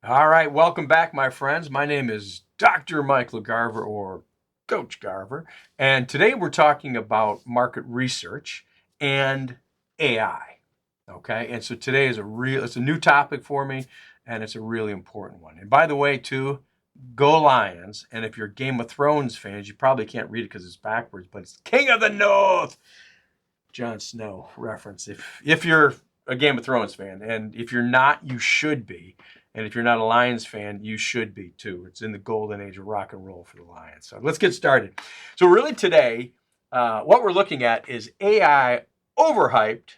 All right, welcome back, my friends. My name is Dr. Michael Garver or Coach Garver, and today we're talking about market research and AI. Okay, and so today is it's a new topic for me, and it's a really important one. And by the way, too, go Lions! And if you're Game of Thrones fans, you probably can't read it because it's backwards, but it's King of the North. Jon Snow reference. If you're a Game of Thrones fan, and if you're not, you should be. And if you're not a Lions fan, you should be too. It's in the golden age of rock and roll for the Lions. So let's get started. So really today, what we're looking at is AI overhyped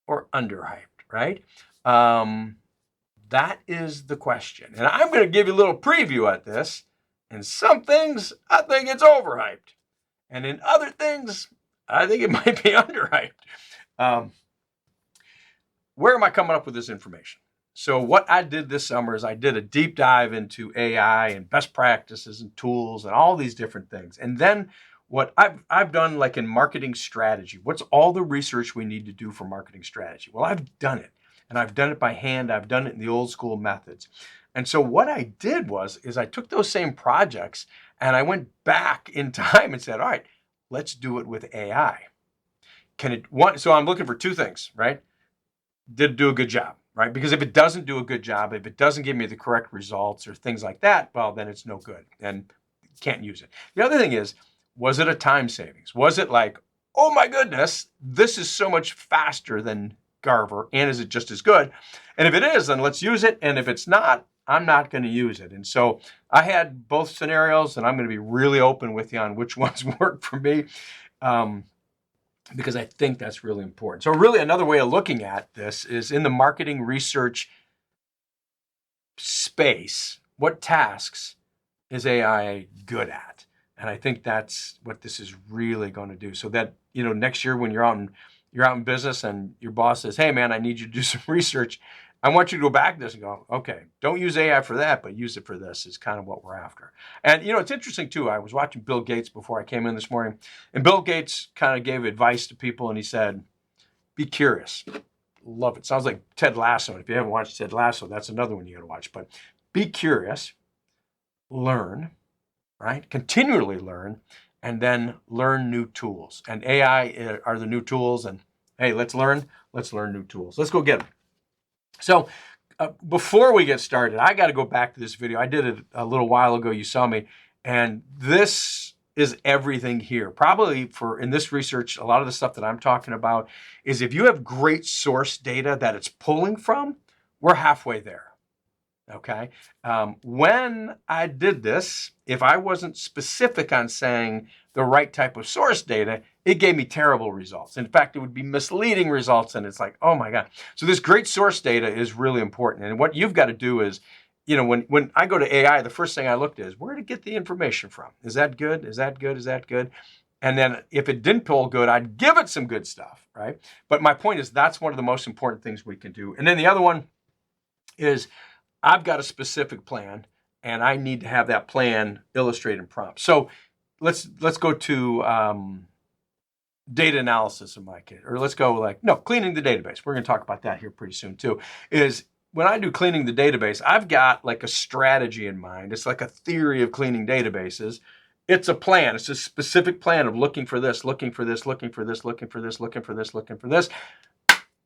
or underhyped, right? Um, that is the question. And I'm going to give you a little preview at this. And some things I think it's overhyped, and in other things I think it might be underhyped. Um, where am I coming up with this information? So what I did this summer is I did a deep dive into AI and best practices and tools and all these different things. And then what I've done, like in marketing strategy, what's all the research we need to do for marketing strategy? Well, I've done it, and I've done it by hand. I've done it in the old school methods. And so what I did is I took those same projects and I went back in time and said, all right, let's do it with AI. Can it one? So I'm looking for two things, right? Did it do a good job, right? Because if it doesn't do a good job, if it doesn't give me the correct results or things like that, well, then it's no good and can't use it. The other thing is, was it a time savings? Was it like, oh my goodness, this is so much faster than Garver, and is it just as good? And if it is, then let's use it. And if it's not, I'm not going to use it. And so I had both scenarios, and I'm going to be really open with you on which ones work for me. Um, because I think that's really important. So, really, another way of looking at this is in the marketing research space, what tasks is AI good at? And I think that's what this is really going to do. So that, next year when you're out in business and your boss says, "Hey man, I need you to do some research." I want you to go back to this and go, "Okay, don't use AI for that, but use it for this," is kind of what we're after. And it's interesting too. I was watching Bill Gates before I came in this morning, and Bill Gates kind of gave advice to people, and he said, "Be curious." Love it. Sounds like Ted Lasso. And if you haven't watched Ted Lasso, that's another one you got to watch. But be curious, learn, right? Continually learn, and then learn new tools. And AI are the new tools. And hey, let's learn new tools. Let's go get them. So before we get started, I got to go back to this video. I did it a little while ago. You saw me. And this is everything here. Probably in this research, a lot of the stuff that I'm talking about is if you have great source data that it's pulling from, we're halfway there. Okay. When I did this, if I wasn't specific on saying the right type of source data, it gave me terrible results. In fact, it would be misleading results. And it's like, oh my God. So this great source data is really important. And what you've got to do is, when I go to AI, the first thing I looked at is where to get the information from. Is that good? Is that good? Is that good? And then if it didn't pull good, I'd give it some good stuff, right? But my point is that's one of the most important things we can do. And then the other one is I've got a specific plan, and I need to have that plan illustrated in prompts. So let's go to data analysis in my case, or let's go cleaning the database. We're going to talk about that here pretty soon too. Is when I do cleaning the database, I've got like a strategy in mind. It's like a theory of cleaning databases. It's a plan. It's a specific plan of looking for this, looking for this, looking for this, looking for this, looking for this, looking for this,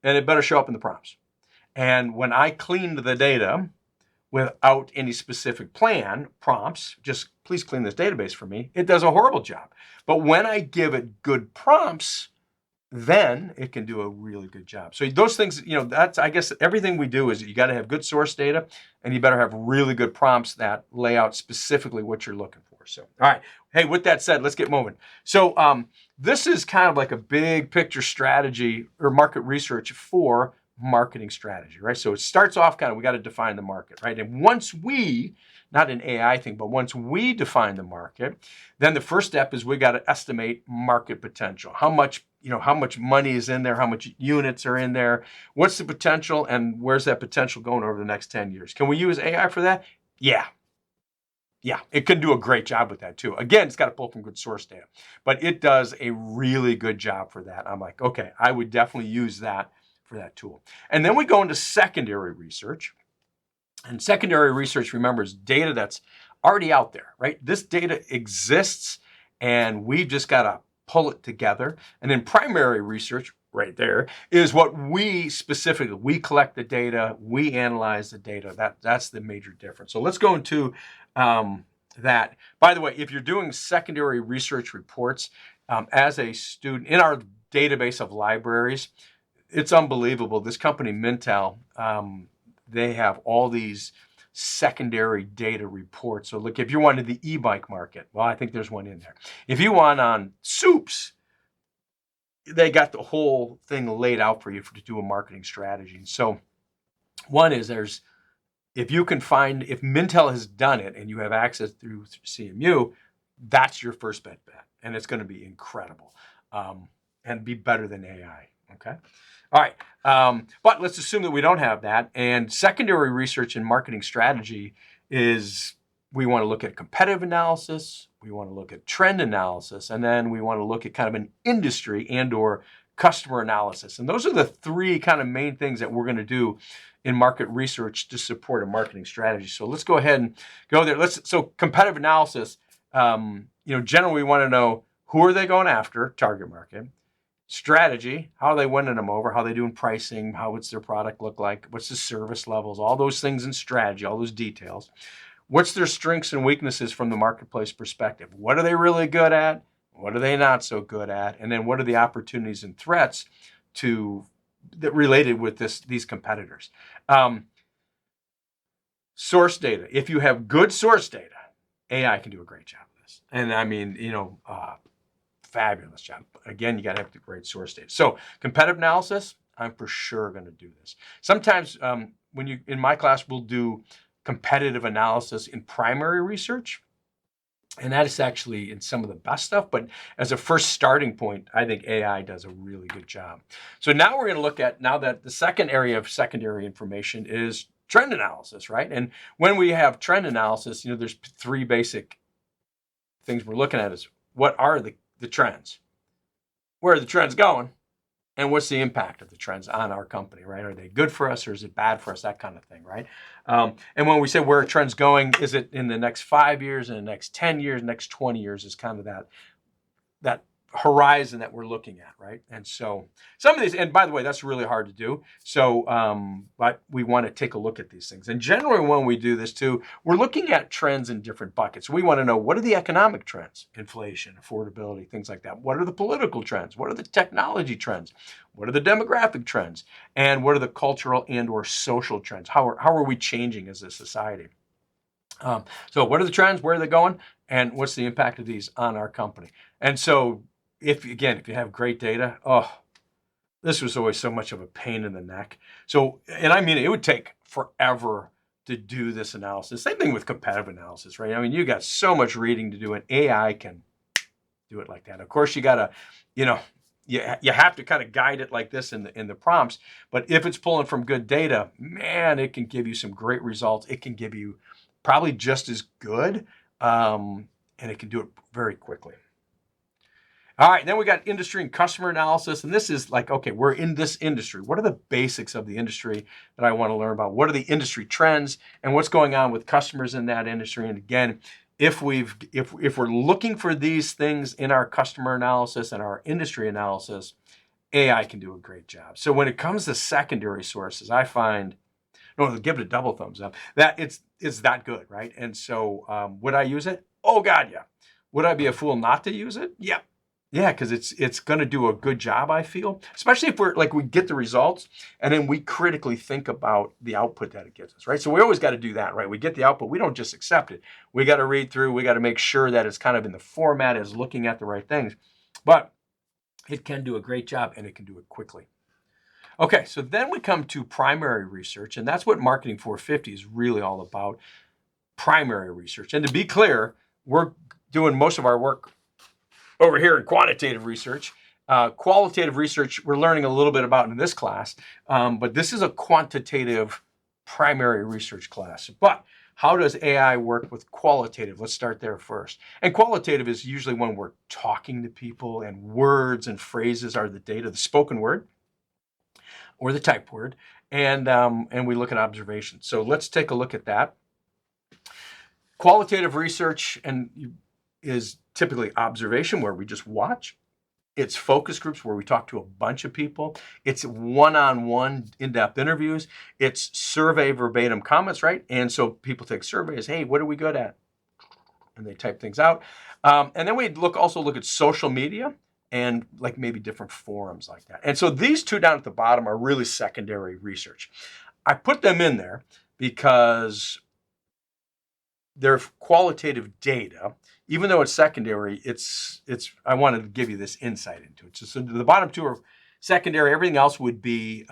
and it better show up in the prompts. And when I cleaned the data without any specific plan, prompts, just please clean this database for me, it does a horrible job. But when I give it good prompts, then it can do a really good job. So those things, that's, I guess, everything we do is you got to have good source data, and you better have really good prompts that lay out specifically what you're looking for. So, all right. Hey, with that said, let's get moving. So this is kind of like a big picture strategy or market research for marketing strategy, right? So it starts off we got to define the market, right? And once we, not an AI thing, but once we define the market, then the first step is we got to estimate market potential. How much money is in there, how much units are in there, what's the potential, and where's that potential going over the next 10 years? Can we use AI for that? Yeah. Yeah, it can do a great job with that too. Again, it's got to pull from good source data, but it does a really good job for that. I'm like, okay, I would definitely use that for that tool. And then we go into secondary research. And secondary research, remember, is data that's already out there, right? This data exists and we've just got to pull it together. And then primary research, right there, is what we specifically, we collect the data, we analyze the data. That's the major difference. So let's go into that. By the way, if you're doing secondary research reports as a student in our database of libraries, it's unbelievable. This company, Mintel, they have all these secondary data reports. So look, if you wanted the e-bike market, well, I think there's one in there. If you want on soups, they got the whole thing laid out for you to do a marketing strategy. And so one is if you can find, if Mintel has done it and you have access through CMU, that's your first bet. And it's going to be incredible and be better than AI. Okay. All right. But let's assume that we don't have that. And secondary research and marketing strategy is we want to look at competitive analysis, we want to look at trend analysis, and then we want to look at kind of an industry and or customer analysis. And those are the three kind of main things that we're going to do in market research to support a marketing strategy. So let's go ahead and go there. So competitive analysis, generally we want to know who are they going after, target market. Strategy, how are they winning them over? How are they doing pricing? What's their product look like? What's the service levels? All those things in strategy, all those details. What's their strengths and weaknesses from the marketplace perspective? What are they really good at? What are they not so good at? And then what are the opportunities and threats that related with these competitors? Source data. If you have good source data, AI can do a great job of this. And I mean, fabulous job. Again, you got to have the great source data. So competitive analysis, I'm for sure going to do this. Sometimes in my class, we'll do competitive analysis in primary research. And that is actually in some of the best stuff. But as a first starting point, I think AI does a really good job. So now we're going to look at, now that the second area of secondary information is trend analysis, right? And when we have trend analysis, there's three basic things we're looking at is what are the trends? Where are the trends going? And what's the impact of the trends on our company, right? Are they good for us or is it bad for us? That kind of thing, right? And when we say where are trends going, is it in the next 5 years, in the next 10 years, next 20 years is kind of that horizon that we're looking at, right? And so some of these, and by the way, that's really hard to do. So, but we want to take a look at these things. And generally when we do this too, we're looking at trends in different buckets. We want to know, what are the economic trends? Inflation, affordability, things like that. What are the political trends? What are the technology trends? What are the demographic trends? And what are the cultural and or social trends? How are we changing as a society? So what are the trends? Where are they going? And what's the impact of these on our company? And so if you have great data, this was always so much of a pain in the neck. So, and I mean, it would take forever to do this analysis. Same thing with competitive analysis, right? I mean, you got so much reading to do, and AI can do it like that. Of course, you got to, you have to kind of guide it like this in the prompts. But if it's pulling from good data, man, it can give you some great results. It can give you probably just as good, and it can do it very quickly. All right, then we got industry and customer analysis. And this is like, okay, we're in this industry. What are the basics of the industry that I want to learn about? What are the industry trends and what's going on with customers in that industry? And again, if we're looking for these things in our customer analysis and our industry analysis, AI can do a great job. So when it comes to secondary sources, I find, no, give it a double thumbs up, that it's that good, right? And so would I use it? Oh God, yeah. Would I be a fool not to use it? Yeah. Yeah, because it's going to do a good job, I feel, especially if we get the results and then we critically think about the output that it gives us, right? So we always got to do that, right? We get the output. We don't just accept it. We got to read through. We got to make sure that it's kind of in the format, is looking at the right things. But it can do a great job and it can do it quickly. Okay, so then we come to primary research, and that's what Marketing 450 is really all about, primary research. And to be clear, we're doing most of our work over here in quantitative research. Qualitative research, we're learning a little bit about in this class, but this is a quantitative primary research class. But how does AI work with qualitative? Let's start there first. And qualitative is usually when we're talking to people and words and phrases are the data, the spoken word or the typed word. and we look at observations. So let's take a look at that. Qualitative research is typically observation, where we just watch. It's focus groups, where we talk to a bunch of people. It's one-on-one in-depth interviews. It's survey verbatim comments, right? And so people take surveys. Hey, what are we good at? And they type things out. And then we also look at social media and like maybe different forums like that. And so these two down at the bottom are really secondary research. I put them in there because they're qualitative data. Even though it's secondary, I wanted to give you this insight into it. So the bottom two are secondary. Everything else would be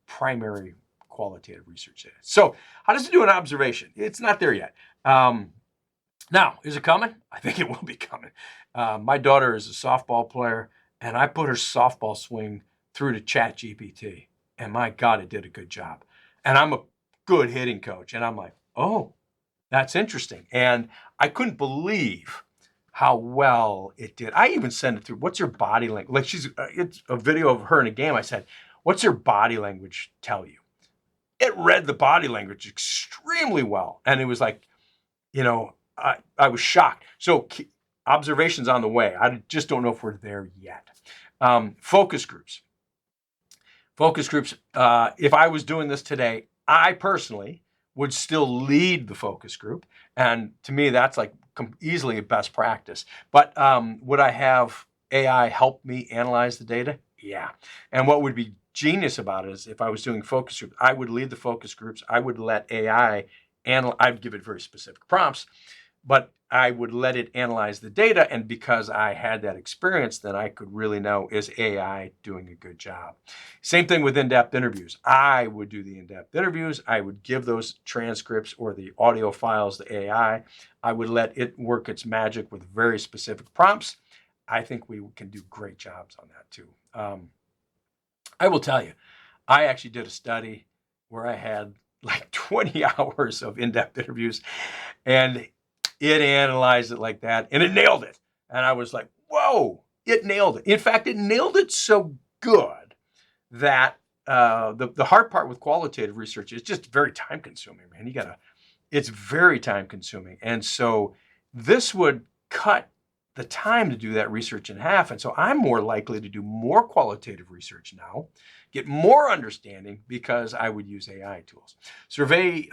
primary qualitative research data. So how does it do an observation? It's not there yet. Now, is it coming? I think it will be coming. My daughter is a softball player, and I put her softball swing through to ChatGPT, and my God, it did a good job. And I'm a good hitting coach, and I'm like, oh, that's interesting. And I couldn't believe how well it did. I even sent it through, what's your body language? Like it's a video of her in a game. I said, what's your body language tell you? It read the body language extremely well. And it was like, I was shocked. So observations on the way. I just don't know if we're there yet. Focus groups. Focus groups, if I was doing this today, I personally would still lead the focus group. And to me, that's like easily a best practice. But would I have AI help me analyze the data? Yeah. And what would be genius about it is if I was doing focus groups, I would lead the focus groups. I would let AI I'd give it very specific prompts, but I would let it analyze the data. And because I had that experience, then I could really know, is AI doing a good job? Same thing with in-depth interviews. I would do the in-depth interviews. I would give those transcripts or the audio files to AI. I would let it work its magic with very specific prompts. I think we can do great jobs on that too. I will tell you, I actually did a study where I had like 20 hours of in-depth interviews, and it analyzed it like that, and it nailed it. And I was like, whoa, it nailed it. In fact, it nailed it so good that the hard part with qualitative research is just very time consuming, man. It's very time consuming. And so this would cut the time to do that research in half. And so I'm more likely to do more qualitative research now, get more understanding, because I would use AI tools. Survey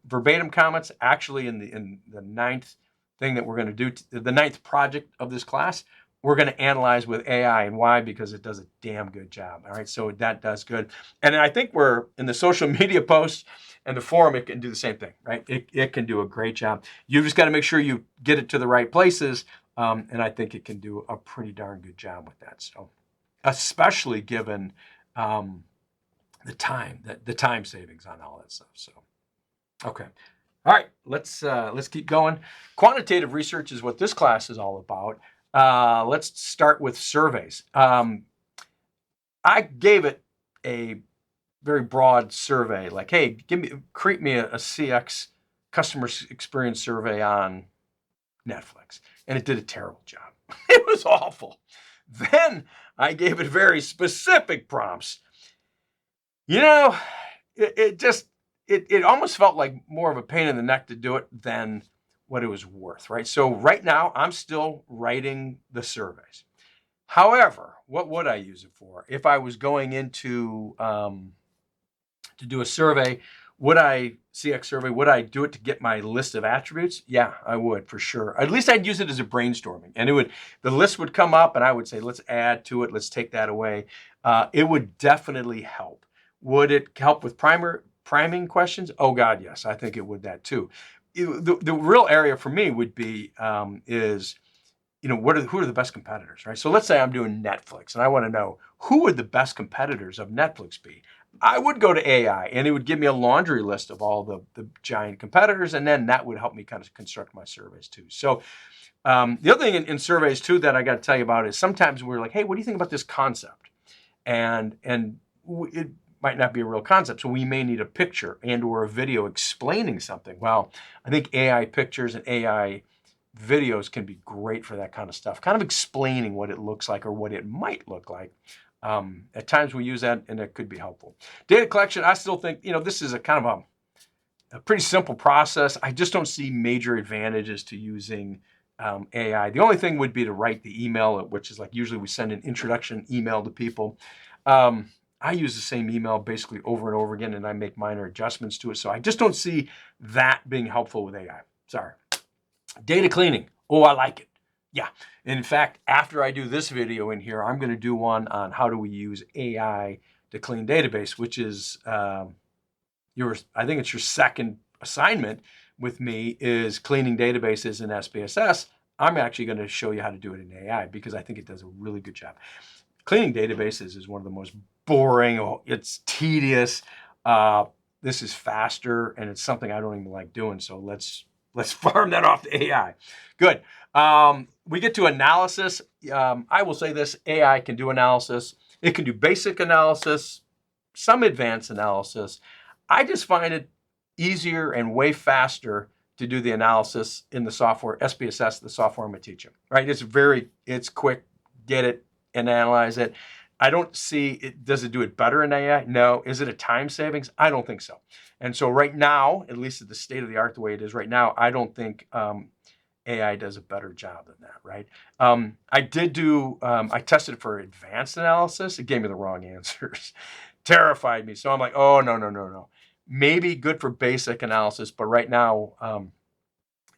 verbatim comments, actually in the ninth thing that we're going to do, the ninth project of this class, we're going to analyze with AI. And why? Because it does a damn good job. All right, so that does good. And I think we're in the social media posts and the forum, it can do the same thing, right? It can do a great job. You just got to make sure you get it to the right places. And I think it can do a pretty darn good job with that. So, especially given the time savings on all that stuff. So, okay, all right, let's keep going. Quantitative research is what this class is all about. Let's start with surveys. I gave it a very broad survey, like, hey, create me a CX customer experience survey on Netflix. And it did a terrible job. It was awful. Then I gave it very specific prompts. It almost felt like more of a pain in the neck to do it than what it was worth, right? So right now, I'm still writing the surveys. However, what would I use it for? If I was going into to do a survey, CX survey, would I do it to get my list of attributes? Yeah, I would, for sure. At least I'd use it as a brainstorming. And the list would come up and I would say, let's add to it, let's take that away. It would definitely help. Would it help with priming questions? Oh God, yes, I think it would that too. The real area for me would be is, who are the best competitors, right? So let's say I'm doing Netflix and I want to know, who would the best competitors of Netflix be? I would go to AI and it would give me a laundry list of all the giant competitors, and then that would help me kind of construct my surveys too. So the other thing in surveys too that I got to tell you about is sometimes we're like, hey, what do you think about this concept? And it might not be a real concept, so we may need a picture and or a video explaining something. Well, I think AI pictures and AI videos can be great for that kind of stuff, kind of explaining what it looks like or what it might look like. At times we use that and it could be helpful. Data collection, I still think, this is a kind of a pretty simple process. I just don't see major advantages to using AI. The only thing would be to write the email, which is like usually we send an introduction email to people. I use the same email basically over and over again, and I make minor adjustments to it. So I just don't see that being helpful with AI. Sorry. Data cleaning. Oh, I like it. Yeah. In fact, after I do this video in here, I'm going to do one on how do we use AI to clean database, which is I think it's your second assignment with me is cleaning databases in SPSS. I'm actually going to show you how to do it in AI because I think it does a really good job. Cleaning databases is one of the most boring. It's tedious. This is faster, and it's something I don't even like doing. So let's farm that off to AI. Good. We get to analysis. I will say this: AI can do analysis. It can do basic analysis, some advanced analysis. I just find it easier and way faster to do the analysis in the software, SPSS, the software I'm going to teach you. Right? It's quick. Get it and analyze it. I don't see it. Does it do it better in AI? No. Is it a time savings? I don't think so. And so right now, at least at the state of the art, the way it is right now, I don't think AI does a better job than that, right? I tested it for advanced analysis. It gave me the wrong answers. Terrified me. So I'm like, oh, no. Maybe good for basic analysis, but right now,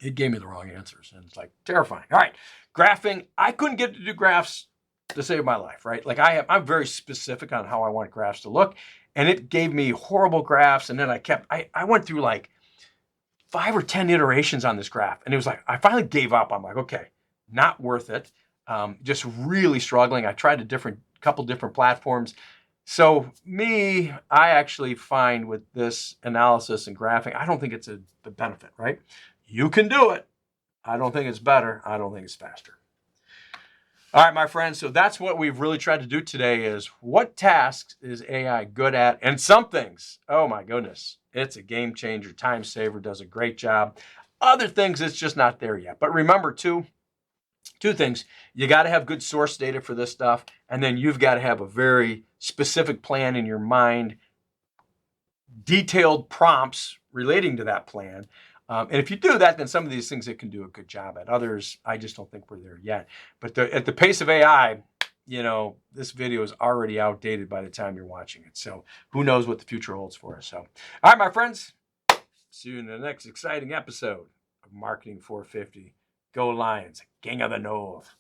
it gave me the wrong answers. And it's like terrifying. All right, graphing. I couldn't get to do graphs to save my life, right? Like I'm very specific on how I want graphs to look. And it gave me horrible graphs. And then I went through like 5 or 10 iterations on this graph. And it was like, I finally gave up. I'm like, okay, not worth it. Just really struggling. I tried a couple different platforms. So I actually find with this analysis and graphing, I don't think it's the benefit, right? You can do it. I don't think it's better. I don't think it's faster. All right, my friends. So that's what we've really tried to do today is what tasks is AI good at? And some things, oh my goodness, it's a game changer, time saver, does a great job. Other things, it's just not there yet. But remember two things. You got to have good source data for this stuff. And then you've got to have a very specific plan in your mind, detailed prompts relating to that plan. And if you do that, then some of these things it can do a good job at. Others, I just don't think we're there yet. But at the pace of AI, this video is already outdated by the time you're watching it. So who knows what the future holds for us. So, all right, my friends, see you in the next exciting episode of Marketing 450. Go Lions, King of the North.